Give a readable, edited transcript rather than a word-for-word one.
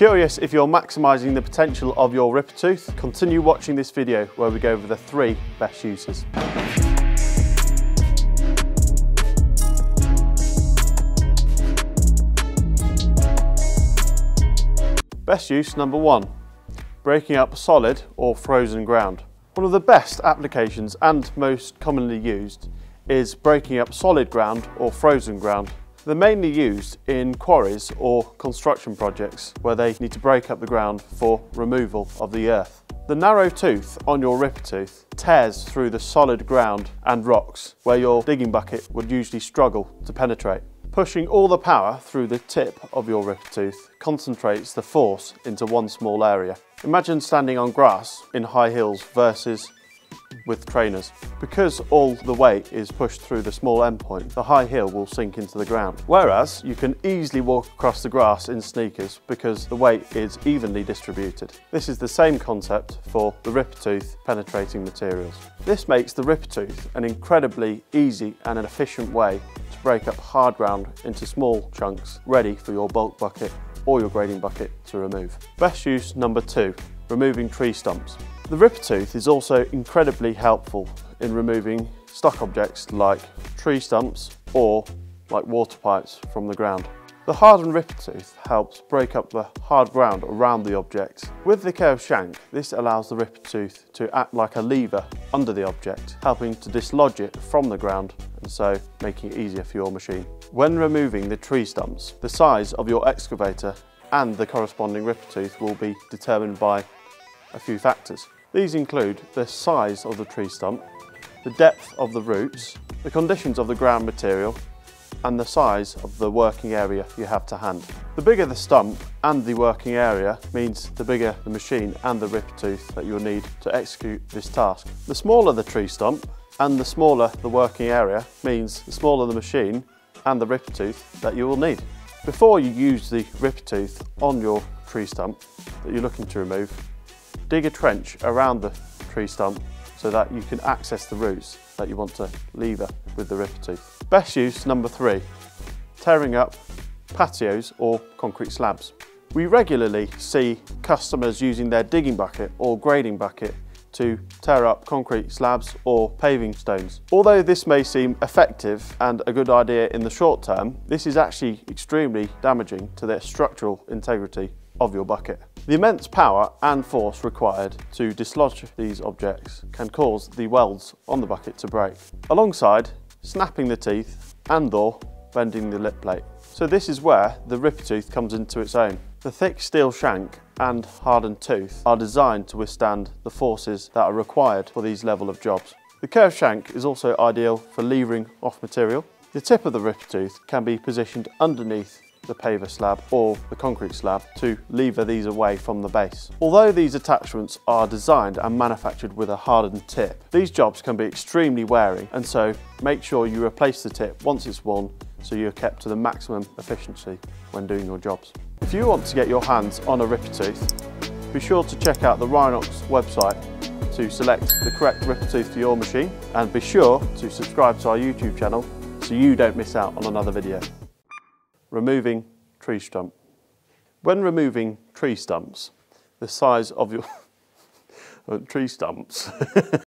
Curious if you're maximising the potential of your ripper tooth? Continue watching this video where we go over the 3 best uses. Best use number 1, breaking up solid or frozen ground. One of the best applications and most commonly used is breaking up solid ground or frozen ground. They're mainly used in quarries or construction projects where they need to break up the ground for removal of the earth. The narrow tooth on your ripper tooth tears through the solid ground and rocks where your digging bucket would usually struggle to penetrate. Pushing all the power through the tip of your ripper tooth concentrates the force into one small area. Imagine standing on grass in high heels versus with trainers. Because all the weight is pushed through the small endpoint, the high heel will sink into the ground. Whereas you can easily walk across the grass in sneakers because the weight is evenly distributed. This is the same concept for the ripper tooth penetrating materials. This makes the ripper tooth an incredibly easy and an efficient way to break up hard ground into small chunks ready for your bulk bucket or your grading bucket to remove. Best use number 2, removing tree stumps. The ripper tooth is also incredibly helpful in removing stock objects like tree stumps or like water pipes from the ground. The hardened ripper tooth helps break up the hard ground around the object. With the curved shank, this allows the ripper tooth to act like a lever under the object, helping to dislodge it from the ground and so making it easier for your machine. When removing the tree stumps, the size of your excavator and the corresponding ripper tooth will be determined by a few factors. These include the size of the tree stump, the depth of the roots, the conditions of the ground material, and the size of the working area you have to hand. The bigger the stump and the working area means the bigger the machine and the ripper tooth that you'll need to execute this task. The smaller the tree stump and the smaller the working area means the smaller the machine and the ripper tooth that you will need. Before you use the ripper tooth on your tree stump that you're looking to remove, dig a trench around the tree stump so that you can access the roots that you want to lever with the ripper tooth. Best use number 3, tearing up patios or concrete slabs. We regularly see customers using their digging bucket or grading bucket to tear up concrete slabs or paving stones. Although this may seem effective and a good idea in the short term, this is actually extremely damaging to the structural integrity of your bucket. The immense power and force required to dislodge these objects can cause the welds on the bucket to break, alongside snapping the teeth and/or bending the lip plate. So this is where the ripper tooth comes into its own. The thick steel shank and hardened tooth are designed to withstand the forces that are required for these level of jobs. The curved shank is also ideal for levering off material. The tip of the ripper tooth can be positioned underneath the paver slab or the concrete slab to lever these away from the base. Although these attachments are designed and manufactured with a hardened tip, these jobs can be extremely wearing, and so make sure you replace the tip once it's worn so you're kept to the maximum efficiency when doing your jobs. If you want to get your hands on a ripper tooth, be sure to check out the Rhinox website to select the correct ripper tooth for your machine, and be sure to subscribe to our YouTube channel so you don't miss out on another video. Removing tree stump. When removing tree stumps, the size of your tree stumps